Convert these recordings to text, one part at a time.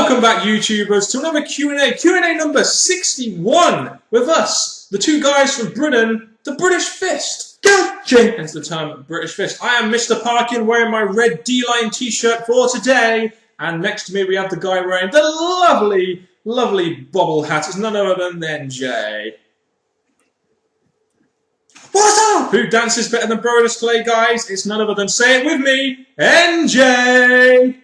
Welcome back, YouTubers, to another Q&A number 61 with us, the two guys from Britain, the British Fist. Hence the term British Fist. I am Mr. Parkin, wearing my red D-line t-shirt for today, and next to me we have the guy wearing the lovely, lovely bobble hat. It's none other than NJ. What's up? Who dances better than Brodus Clay, guys? It's none other than, say it with me, NJ!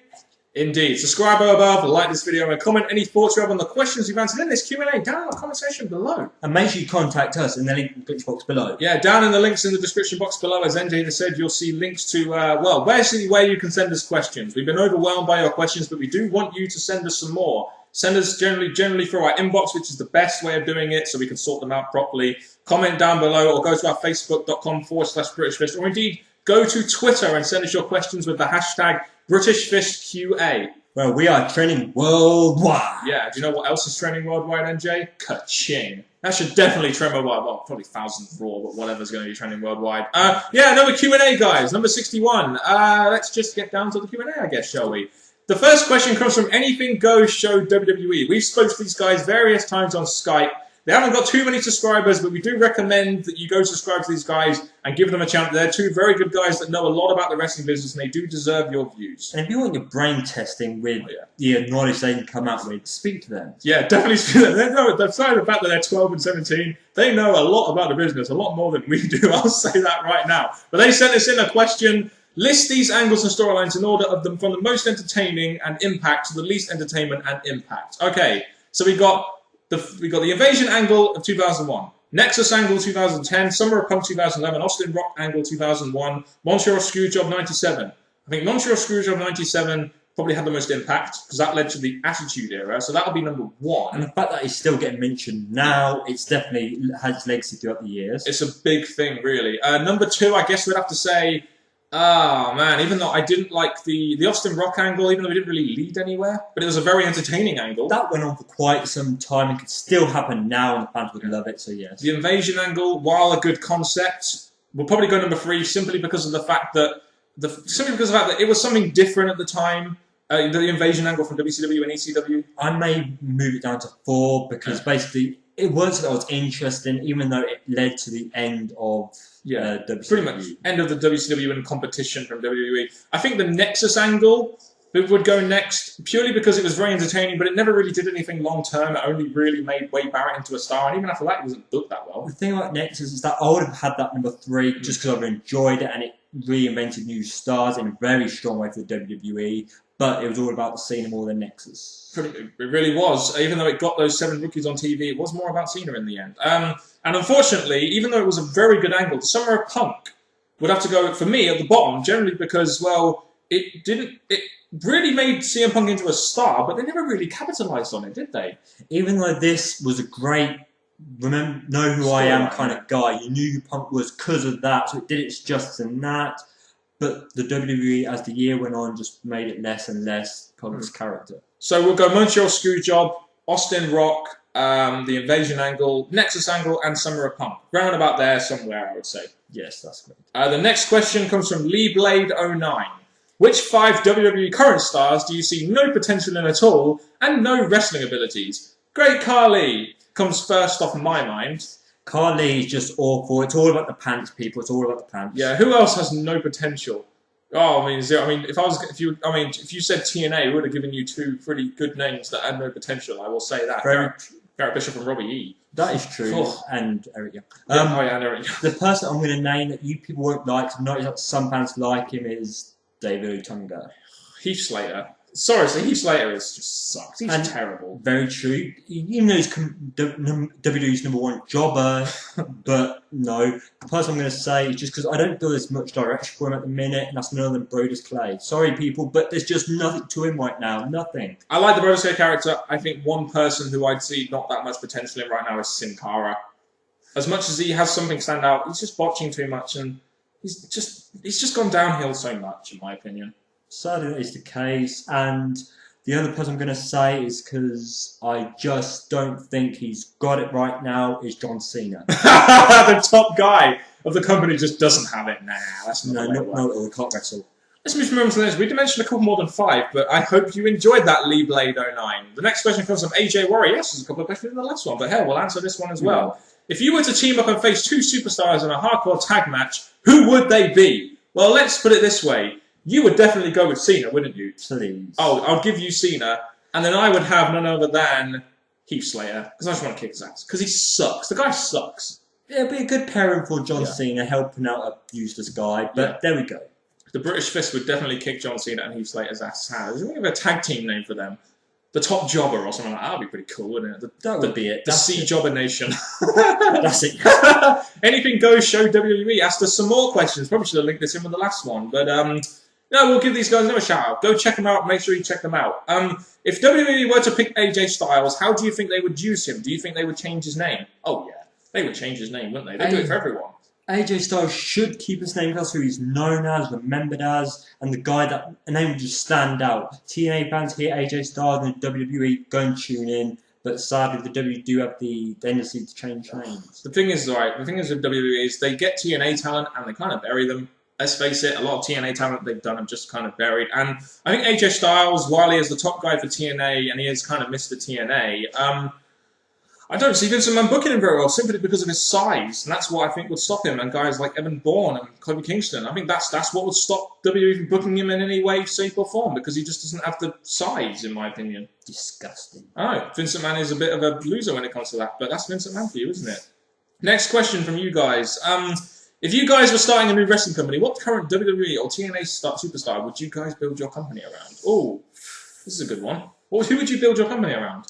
Indeed. Subscribe above, like this video, and comment any thoughts you have on the questions you've answered in this Q&A down in the comment section below. And make sure you contact us in the link in the description box below. Yeah, down in the links in the description box below, as NJ has said, you'll see links to, well, basically where you can send us questions. We've been overwhelmed by your questions, but we do want you to send us some more. Send us generally through our inbox, which is the best way of doing it, so we can sort them out properly. Comment down below, or go to our facebook.com/BritishFist, or indeed go to Twitter and send us your questions with the hashtag BritishFistQA. Well, we are trending worldwide. Yeah, do you know what else is trending worldwide, NJ? Ka-ching. That should definitely trend worldwide. Well, probably 1,000th Raw, but whatever's going to be trending worldwide. Yeah, another Q&A, guys. Number 61. Let's just get down to the Q&A, I guess, shall we? The first question comes from Anything Goes Show WWE. We've spoken to these guys various times on Skype. They haven't got too many subscribers, but we do recommend that you go subscribe to these guys and give them a chance. They're two very good guys that know a lot about the wrestling business, and they do deserve your views. And if you want your brain testing with the knowledge they can come out with, speak to them. Yeah, definitely speak to them. They know, aside the fact that they're 12 and 17, they know a lot about the business, a lot more than we do. I'll say that right now. But they sent us in a question. List these angles and storylines in order of them from the most entertaining and impact to the least entertainment and impact. Okay, so we got the Invasion angle of 2001, Nexus angle 2010, Summer of Punk 2011, Austin Rock angle 2001, Montreal Screwjob 97. I think Montreal Screwjob 97 probably had the most impact because that led to the Attitude Era, so that'll be number 1. And the fact that it's still getting mentioned now, it's definitely has legacy throughout the years. It's a big thing, really. Number 2, I guess we'd have to say, oh man, even though I didn't like the Austin Rock angle, even though it didn't really lead anywhere, but it was a very entertaining angle. That went on for quite some time and could still happen now, and the fans would love it, so yes. The Invasion angle, while a good concept, will probably go number 3 simply because of the fact that it was something different at the time. The Invasion angle from WCW and ECW. I may move it down to 4 because basically it was that was interesting, even though it led to the end of WCW. Pretty much end of the WCW and competition from WWE. I think the Nexus angle would go next purely because it was very entertaining, but it never really did anything long term. It only really made Wade Barrett into a star, and even after that, it wasn't booked that well. The thing about Nexus is that I would have had that number 3 just because I've enjoyed it, and it reinvented new stars in a very strong way for the WWE. But it was all about Cena more than Nexus. It really was. Even though it got those 7 rookies on TV, it was more about Cena in the end. And unfortunately, even though it was a very good angle, the Summer of Punk would have to go, for me, at the bottom, generally because, well, it really made CM Punk into a star, but they never really capitalised on it, did they? Even though this was a great, know who I am kind of guy, you knew who Punk was because of that, so it did its justice in that. But the WWE, as the year went on, just made it less and less Punk's character. So we'll go Montreal Screwjob, Austin Rock, the Invasion angle, Nexus angle, and Summer of Punk. Round about there somewhere, I would say. Yes, that's great. The next question comes from Lee Blade 09. Which 5 WWE current stars do you see no potential in at all and no wrestling abilities? Great Carly comes first off my mind. Carly is just awful. It's all about the pants, people. It's all about the pants. Yeah, who else has no potential? Oh, I mean, if you said TNA, we would have given you 2 pretty good names that had no potential. I will say that. Garrett Bishop and Robbie E. That is true. Oh. And Eric Young. And Eric Young. The person I'm going to name that you people won't like, I've noticed that some fans like him, is David Otunga. Heath Slater. Sorry, so Heath Slater just sucks. He's terrible. Very true. You know he's WWE's number 1 jobber, but no. The person I'm going to say is just because I don't feel there's much direction for him at the minute, and that's none other than Brodus Clay. Sorry, people, but there's just nothing to him right now. Nothing. I like the Brodus Clay character. I think one person who I'd see not that much potential in right now is Sin Cara. As much as he has something stand out, he's just botching too much, and he's just gone downhill so much, in my opinion. Sadly, that is the case, and the other person I'm going to say is because I just don't think he's got it right now is John Cena. The top guy of the company just doesn't have it. Nah, that's not no, not at all. He can't wrestle. Let's move on to the next. We did mention a couple more than 5, but I hope you enjoyed that Lee Blade 09. The next question comes from AJ Warrior. Yes, there's a couple of questions in the last one, but hell, we'll answer this one as well. If you were to team up and face 2 superstars in a hardcore tag match, who would they be? Well, let's put it this way. You would definitely go with Cena, wouldn't you? Please. Oh, I'll give you Cena, and then I would have none other than Heath Slater, because I just want to kick his ass. Because he sucks. The guy sucks. Yeah, it'd be a good pairing for John Cena, helping out a useless guy, but there we go. The British Fist would definitely kick John Cena and Heath Slater's ass. There's a tag team name for them. The Top Jobber or something like that. That would be pretty cool, wouldn't it? That would be it. The Sea Jobber Nation. That's it. Anything goes, show WWE. Asked us some more questions. Probably should have linked this in with the last one. But, no, we'll give these guys another shout out. Go check them out. Make sure you check them out. If WWE were to pick AJ Styles, how do you think they would use him? Do you think they would change his name? Oh, yeah. They would change his name, wouldn't they? They'd do it for everyone. AJ Styles should keep his name. That's who he's known as, remembered as, and the guy that a name would just stand out. TNA fans hear AJ Styles and WWE go and tune in, but sadly the WWE do have the tendency to change names. The thing is with WWE is they get TNA talent and they kind of bury them. Let's face it, a lot of TNA talent they've done have just kind of buried. And I think AJ Styles, while he is the top guy for TNA and he is kind of Mr. TNA, I don't see Vince McMahon booking him very well simply because of his size, and that's what I think would stop him. And guys like Evan Bourne and Kobe Kingston, I think that's what would stop WWE from booking him in any way, shape, or form because he just doesn't have the size, in my opinion. Disgusting. Oh, Vince McMahon is a bit of a loser when it comes to that, but that's Vince McMahon for you, isn't it? Next question from you guys. If you guys were starting a new wrestling company, what current WWE or TNA superstar would you guys build your company around? Oh, this is a good one. Who would you build your company around?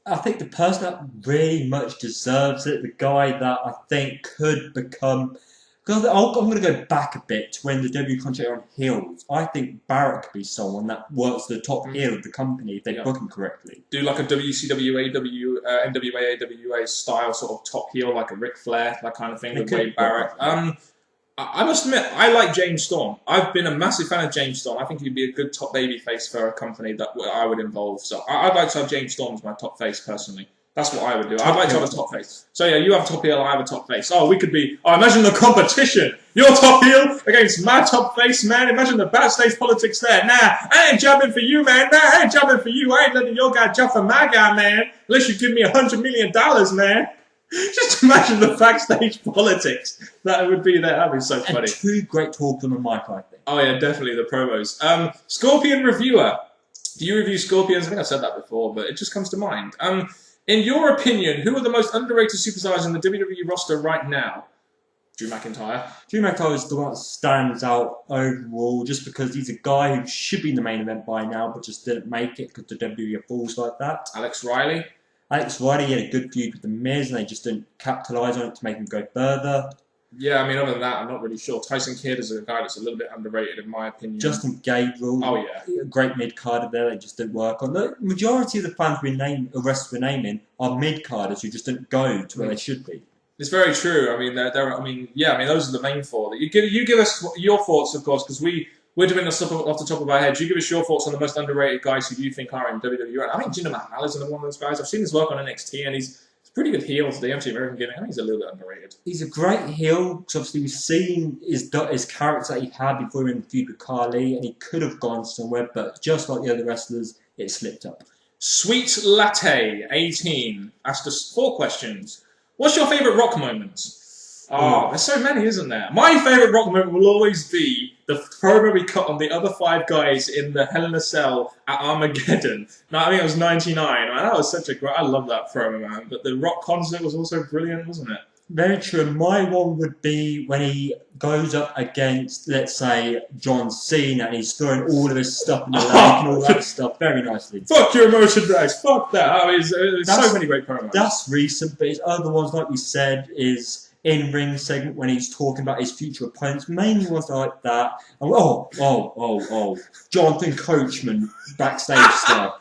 I think the person that really much deserves it, the guy that I think could become... Because I'm going to go back a bit to when the WWE contract on heels. I think Barrett could be someone that works the top heel of the company if they book him correctly. Do like a WCW, NWA, AWA style sort of top heel, like a Ric Flair, that kind of thing with Wade Barrett. I must admit, I like James Storm. I've been a massive fan of James Storm. I think he'd be a good top babyface for a company that I would involve. So I'd like to have James Storm as my top face, personally. That's what I would do. I'd like to have a top face. So yeah, you have a top heel, I have a top face. Oh, we could be... Oh, imagine the competition. Your top heel against my top face, man. Imagine the backstage politics there. Nah, I ain't jumping for you, man. Nah, I ain't jumping for you. I ain't letting your guy jump for my guy, man. Unless you give me $100 million, man. Just imagine the backstage politics that would be there. That'd be so funny. And 2 great talks on the mic, I think. Oh yeah, definitely the promos. Scorpion Reviewer. Do you review Scorpions? I think I've said that before, but it just comes to mind. In your opinion, who are the most underrated superstars in the WWE roster right now? Drew McIntyre. Drew McIntyre is the one that stands out overall, just because he's a guy who should be in the main event by now, but just didn't make it because the WWE falls like that. Alex Riley. Alex Riley had a good feud with The Miz, and they just didn't capitalise on it to make him go further. Yeah, I mean, other than that, I'm not really sure. Tyson Kidd is a guy that's a little bit underrated, in my opinion. Justin Gabriel. Oh, yeah. A great mid-carder there, they just didn't work on. The majority of the fans wrestlers we're naming are mid-carders who just didn't go to where they should be. It's very true. I mean, those are the main 4. You give us your thoughts, of course, because we're doing this off the top of our heads. You give us your thoughts on the most underrated guys who you think are in WWE. I think Jinder Mahal is one of those guys. I've seen his work on NXT, and he's a pretty good heel to the MT American gimmick. I think he's a little bit underrated. He's a great heel, because obviously we've seen his character that he had before he went in the feud with Carly, and he could have gone somewhere, but just like the other wrestlers, it slipped up. Sweet Latte 18 asked us 4 questions. What's your favourite Rock moment? Oh, there's so many, isn't there? My favourite Rock moment will always be the promo we cut on the other 5 guys in the Hell in a Cell at Armageddon. No, I think it was 99. Man, that was such a great... I love that promo, man. But the Rock concert was also brilliant, wasn't it? Very true. My one would be when he goes up against, let's say, John Cena, and he's throwing all of his stuff in the lake and all that stuff very nicely. Fuck your merchandise, fuck that. I mean, there's so many great promos. That's recent, but his other ones, like we said, is in-ring segment when he's talking about his future opponents, mainly ones like that. And, Jonathan Coachman backstage stuff.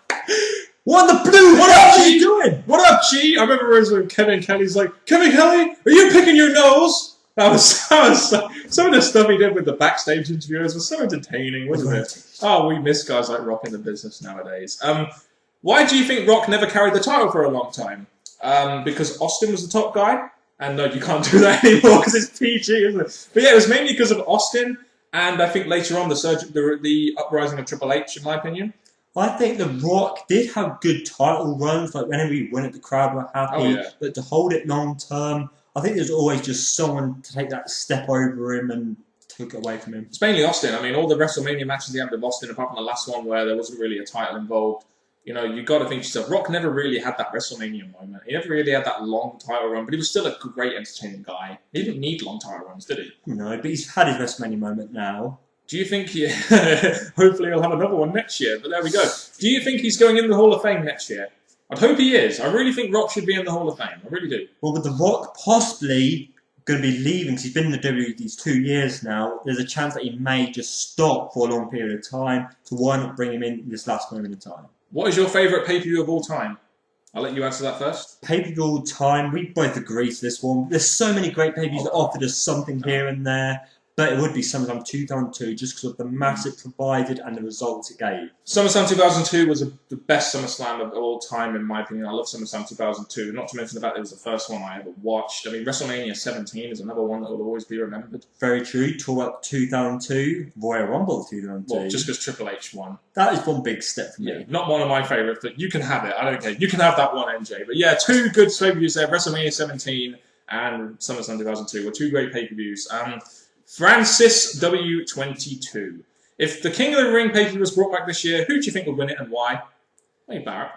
What the blue? What up, G? Doing? What up, G? I remember when Kevin Kelly's like, Kevin Kelly, are you picking your nose? That was some of the stuff he did with the backstage interviewers was so entertaining, wasn't it? Oh, we miss guys like Rock in the business nowadays. Why do you think Rock never carried the title for a long time? Because Austin was the top guy? And no, you can't do that anymore because it's PG, isn't it? But yeah, it was mainly because of Austin. And I think later on, the uprising of Triple H, in my opinion. I think The Rock did have good title runs, like whenever he won it, the crowd were happy. Oh, yeah. But to hold it long term, I think there's always just someone to take that step over him and took it away from him. It's mainly Austin. I mean, all the WrestleMania matches he had with Austin, apart from the last one where there wasn't really a title involved, you know, you've got to think to yourself, Rock never really had that WrestleMania moment. He never really had that long title run, but he was still a great, entertaining guy. He didn't need long title runs, did he? No, but he's had his WrestleMania moment now. Do you think hopefully he'll have another one next year, but there we go. Do you think he's going in the Hall of Fame next year? I'd hope he is. I really think Rock should be in the Hall of Fame. I really do. Well, with The Rock possibly going to be leaving, because he's been in the WWE these 2 years now, there's a chance that he may just stop for a long period of time, so why not bring him in this last moment of time? What is your favourite pay-per-view of all time? I'll let you answer that first. Pay-per-view all time, we both agree to this one. There's so many great pay-per-views that offered us something here and there. But it would be SummerSlam 2002 just because of the mass it provided and the results it gave. SummerSlam 2002 was the best SummerSlam of all time, in my opinion. I love SummerSlam 2002. Not to mention the fact that it was the first one I ever watched. I mean, WrestleMania 17 is another one that will always be remembered. Very true. Talk about 2002, Royal Rumble 2002. Well, just because Triple H won. That is one big step for me. Yeah, not one of my favourites, but you can have it. I don't care. You can have that one, NJ. But yeah, two good pay-per-views there. WrestleMania 17 and SummerSlam 2002 were two great pay-per-views. Francis W22. If the King of the Ring pay-per-view was brought back this year, who do you think would win it and why? Wade Barrett.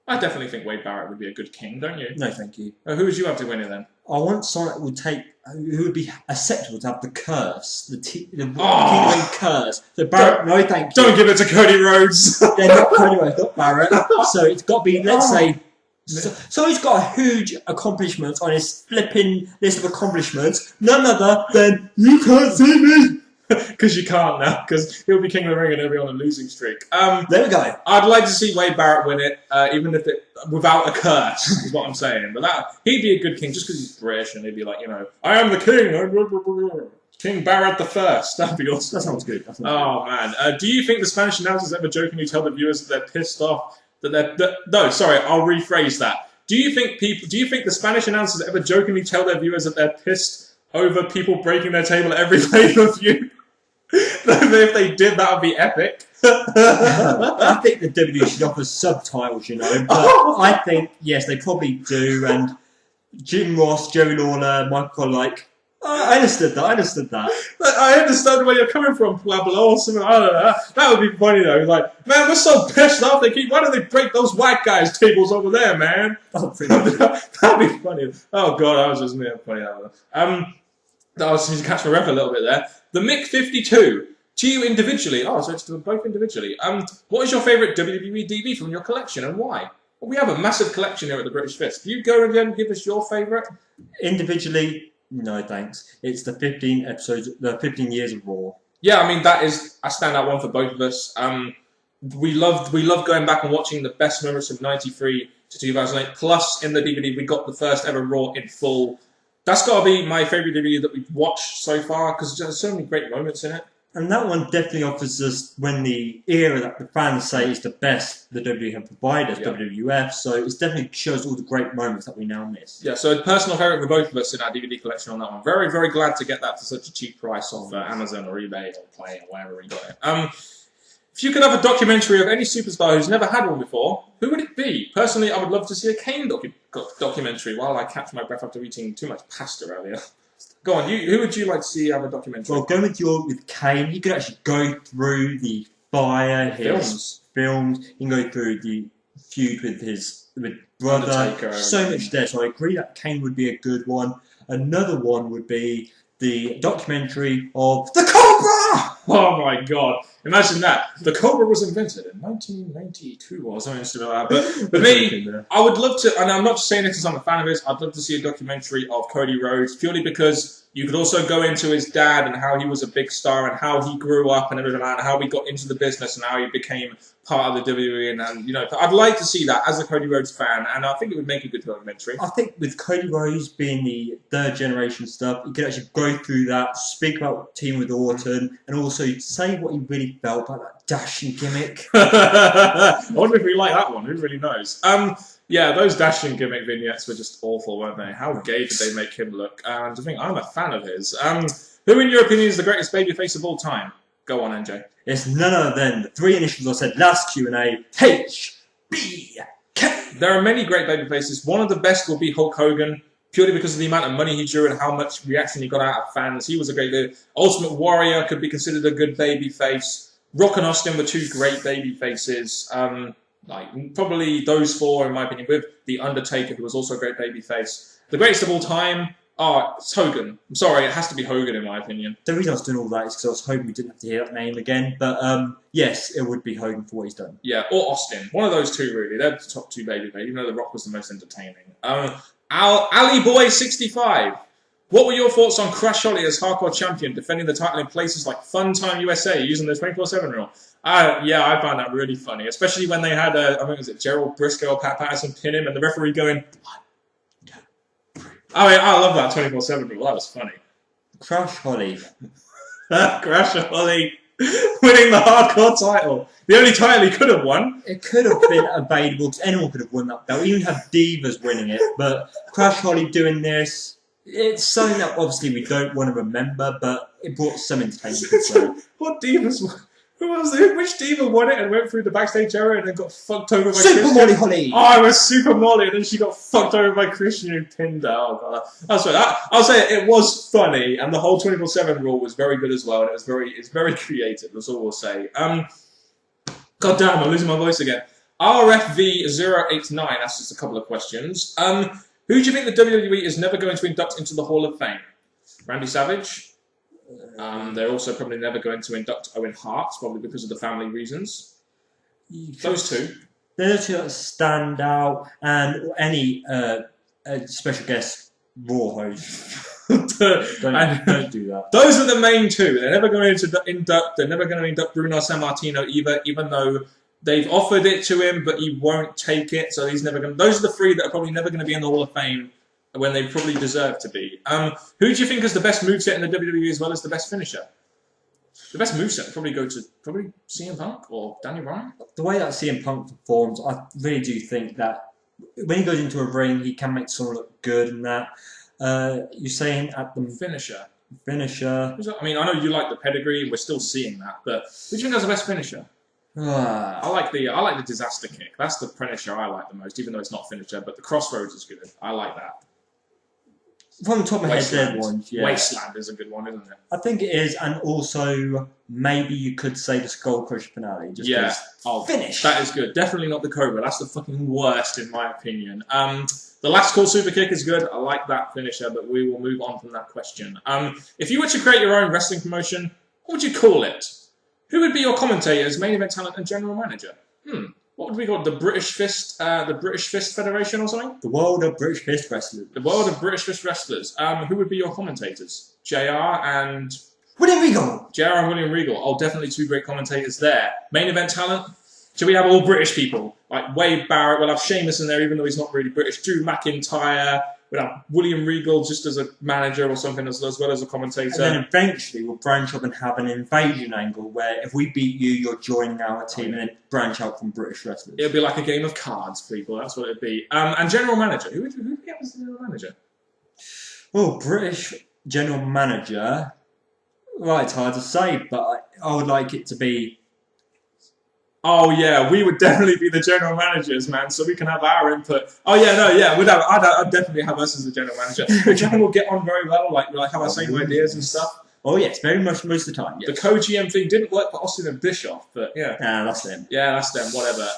I definitely think Wade Barrett would be a good king, don't you? No, thank you. Who would you have to win it then? I want someone that would take, who would be acceptable to have the curse, the King of the Ring curse. So Barrett, no, thank you. Don't give it to Cody Rhodes. They're not Cody Rhodes, not Barrett. So it's got to be, let's say. So he's got a huge accomplishment on his flipping list of accomplishments. None other than you can't see me. Because you can't now, because he'll be King of the Ring and he'll be on a losing streak. There we go. I'd like to see Wade Barrett win it, even if it without a curse, is what I'm saying. But he'd be a good king just because he's British and he'd be like, you know, I am the king. King Barrett the First. That'd be awesome. That sounds good. Oh man, do you think the Spanish announcers ever jokingly tell the viewers that they're pissed off? No, sorry, I'll rephrase that. Do you think the Spanish announcers ever jokingly tell their viewers that they're pissed over people breaking their table at every pay-per-view? If they did, that would be epic. I think the WWE should offer subtitles, you know. But I think, yes, they probably do. And Jim Ross, Jerry Lawler, Michael, I understood that. I understand where you're coming from, Pueblo, or something. I don't know. That would be funny though. Like, man, we're so pissed off. Why don't they break those white guys' tables over there, man? That'd be funny. Oh god, I was just being funny. That was to catch my breath a little bit there. The Mick 52. To you individually. Oh, so it's to both individually. What is your favourite WWE DVD from your collection and why? Well, we have a massive collection here at the British Fist. Do you go again and give us your favourite? Individually. No, thanks. It's the 15 episodes, the 15 years of Raw. Yeah, I mean, that is a standout one for both of us. We loved going back and watching the best moments from 93 to 2008. Plus, in the DVD, we got the first ever Raw in full. That's got to be my favourite DVD that we've watched so far, because there's so many great moments in it. And that one definitely offers us when the era that the fans say is the best the WWE have provided, WWF. So it definitely shows all the great moments that we now miss. Yeah, so a personal favourite for both of us in our DVD collection on that one. Very, very glad to get that for such a cheap price off Amazon or eBay or Play or wherever we got it. If you could have a documentary of any superstar who's never had one before, who would it be? Personally, I would love to see a Kane documentary while I catch my breath after eating too much pasta earlier. Go on, who would you like to see have a documentary? Well, going with Kane, you could actually go through the fire, his films. You can go through the feud with his brother. Undertaker, so much there. So I agree that Kane would be a good one. Another one would be the documentary of the Cobra! Oh my god. Imagine that. The Cobra was invented in 1992 or something like that. But for me, I would love to, and I'm not just saying this because I'm a fan of his, I'd love to see a documentary of Cody Rhodes, purely because you could also go into his dad and how he was a big star and how he grew up and everything like that, and how he got into the business and how he became part of the WWE. And you know, I'd like to see that as a Cody Rhodes fan, and I think it would make a good documentary. I think with Cody Rhodes being the third generation stuff, you could actually go through that, speak about Team with Orton, and also say what he really felt about that dashing gimmick. I wonder if we like that one. Who really knows? Yeah, those dashing gimmick vignettes were just awful, weren't they? How gay did they make him look? And I think I'm a fan of his. Who, in your opinion, is the greatest babyface of all time? Go on, NJ. It's none other than the three initials I said last Q&A, HBK. There are many great babyfaces. One of the best will be Hulk Hogan, purely because of the amount of money he drew and how much reaction he got out of fans. He was a great dude. Ultimate Warrior could be considered a good babyface. Rock and Austin were two great babyfaces. Probably those four, in my opinion, with The Undertaker, who was also a great babyface. The greatest of all time, it's Hogan. I'm sorry, it has to be Hogan, in my opinion. The reason I was doing all that is because I was hoping we didn't have to hear that name again. But yes, it would be Hogan for what he's done. Yeah, or Austin. One of those two, really. They're the top two babyface, even though The Rock was the most entertaining. Ali Boy 65. What were your thoughts on Crash Holly as hardcore champion, defending the title in places like Fun Time USA, using the 24/7 rule? Yeah, I found that really funny, especially when they had, I think it was Gerald Briscoe or Pat Patterson pin him, and the referee going, 1, 2, 3. I love that 24/7 rule. That was funny. Crash Holly. Crash Holly winning the hardcore title. The only title he could have won. It could have been available because anyone could have won that belt. We even have Divas winning it, but Crash Holly doing this, it's something that obviously we don't want to remember, but it brought some entertainment. What Divas won? Who was it? Which diva won it and went through the backstage area and then got fucked over by Super Christian? Molly Holly! Oh, it was Super Molly, and then she got fucked over by Christian who pinned her. Oh, God. That's right. I'll say it was funny, and the whole 24/7 rule was very good as well, and it's very creative, that's all we'll say. God damn, I'm losing my voice again. RFV089 asks us a couple of questions. Who do you think the WWE is never going to induct into the Hall of Fame? Randy Savage? They're also probably never going to induct Owen Hart, probably because of the family reasons. Those two. They're the two that stand out, and any special guest Raw host. don't do that. Those are the main two. They're never going to induct. They're never going to induct Bruno Sammartino either, even though they've offered it to him, but he won't take it. So he's never going. Those are the three that are probably never going to be in the Hall of Fame when they probably deserve to be. Who do you think is the best moveset in the WWE as well as the best finisher? The best moveset would probably go to CM Punk or Daniel Bryan. The way that CM Punk performs, I really do think that when he goes into a ring, he can make someone look good and that. You're saying at the Finisher. I mean, I know you like the pedigree. We're still seeing that, but who do you think has the best finisher? I like the disaster kick. That's the finisher I like the most, even though it's not finisher. But the crossroads is good. I like that. From the top of my head, they're ones. Yeah. Wasteland is a good one, isn't it? I think it is, and also maybe you could say the Skull Crush finale. Finish. That is good. Definitely not the Cobra. That's the fucking worst, in my opinion. The last call super kick is good. I like that finisher, but we will move on from that question. If you were to create your own wrestling promotion, what would you call it? Who would be your commentators, main event talent, and general manager? What would we call it? The British Fist Federation or something? The World of British Fist Wrestlers. The World of British Fist Wrestlers. Who would be your commentators? JR and William Regal. JR and William Regal. Oh, definitely two great commentators there. Main event talent. Should we have all British people? Like Wade Barrett. We'll have Sheamus in there, even though he's not really British. Drew McIntyre. We'll have William Regal just as a manager or something, as well as a commentator. And then eventually we'll branch up and have an invasion angle where if we beat you, you're joining our team, and then branch out from British wrestlers. It'll be like a game of cards, people. That's what it'd be. And general manager. Who would you get as the general manager? Well, British general manager. Right, it's hard to say, but I would like it to be. Oh yeah, we would definitely be the general managers, man. So we can have our input. Oh yeah, no, yeah, I'd definitely have us as the general manager. Which I think we'll get on very well. Like have our same ideas and stuff. Oh yes, very much most of the time. Yes. The co-GM thing didn't work for Austin and Bischoff, but yeah. Nah, that's them. Yeah, that's them. Whatever.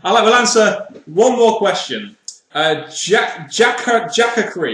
We'll answer one more question. Jackacree.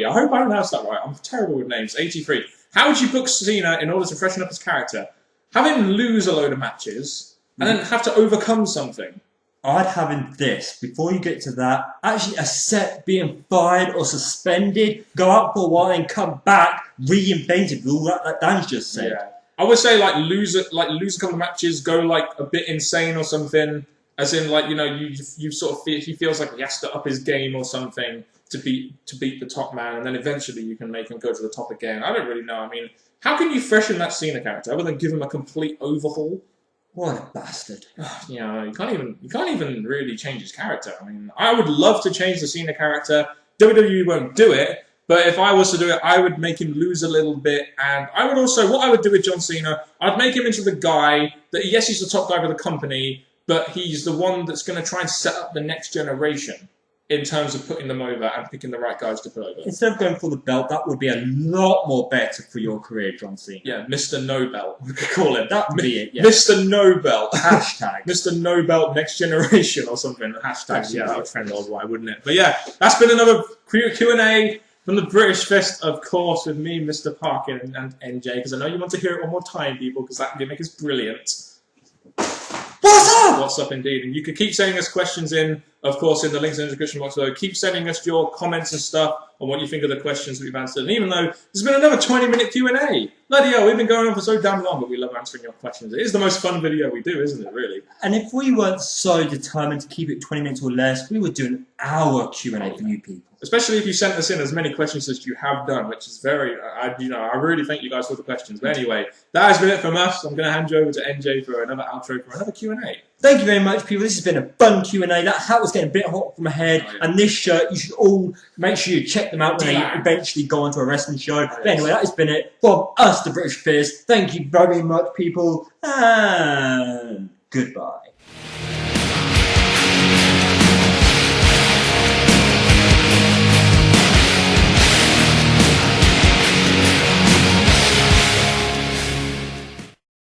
I hope I pronounced that right. I'm terrible with names. 83. How would you book Cena in order to freshen up his character? Have him lose a load of matches, and then have to overcome something. I'd have him this. Before you get to that, actually accept being fired or suspended, go out for a while and come back, reinvented, all that like Dan's just said. Yeah. I would say lose a couple of matches, go like a bit insane or something, as in you sort of feel, he feels like he has to up his game or something to beat the top man, and then eventually you can make him go to the top again. I don't really know. I mean, how can you freshen that Cena character other than give him a complete overhaul? What a bastard! You can't even really change his character. I mean, I would love to change the Cena character. WWE won't do it, But if I was to do it, I would make him lose a little bit. And I would also, what I would do with John Cena, I'd make him into the guy that, yes, he's the top guy for the company, but he's the one that's going to try and set up the next generation in terms of putting them over and picking the right guys to put over. Instead of going for the belt, that would be a lot more better for your career, John Cena. Yeah, Mr. No Belt, we could call him. That would be it, yeah. Mr. No Belt. Hashtag. Mr. No Belt Next Generation or something. Hashtag, yeah, that would trend worldwide, wouldn't it? But yeah, that's been another Q&A from the British Fist, of course, with me, Mr. Parkin, and NJ, because I know you want to hear it one more time, people, because that gimmick is brilliant. What's up? What's up, indeed. And you can keep sending us questions in, of course, in the links in the description box below. Keep sending us your comments and stuff on what you think of the questions that we've answered. And even though there's been another 20-minute Q&A. Bloody hell, we've been going on for so damn long, but we love answering your questions. It is the most fun video we do, isn't it, really? And if we weren't so determined to keep it 20 minutes or less, we would do an hour Q&A for you people. Especially if you sent us in as many questions as you have done, which is very, I really thank you guys for the questions. But anyway, that has been it from us. I'm going to hand you over to NJ for another outro for another Q&A. Thank you very much, people. This has been a fun Q&A. That hat was getting a bit hot from my head. Oh, yeah. And this shirt, you should all make sure you check them out when they eventually go onto a wrestling show. Yes. But anyway, that has been it from us, the British Fist. Thank you very much, people. And goodbye.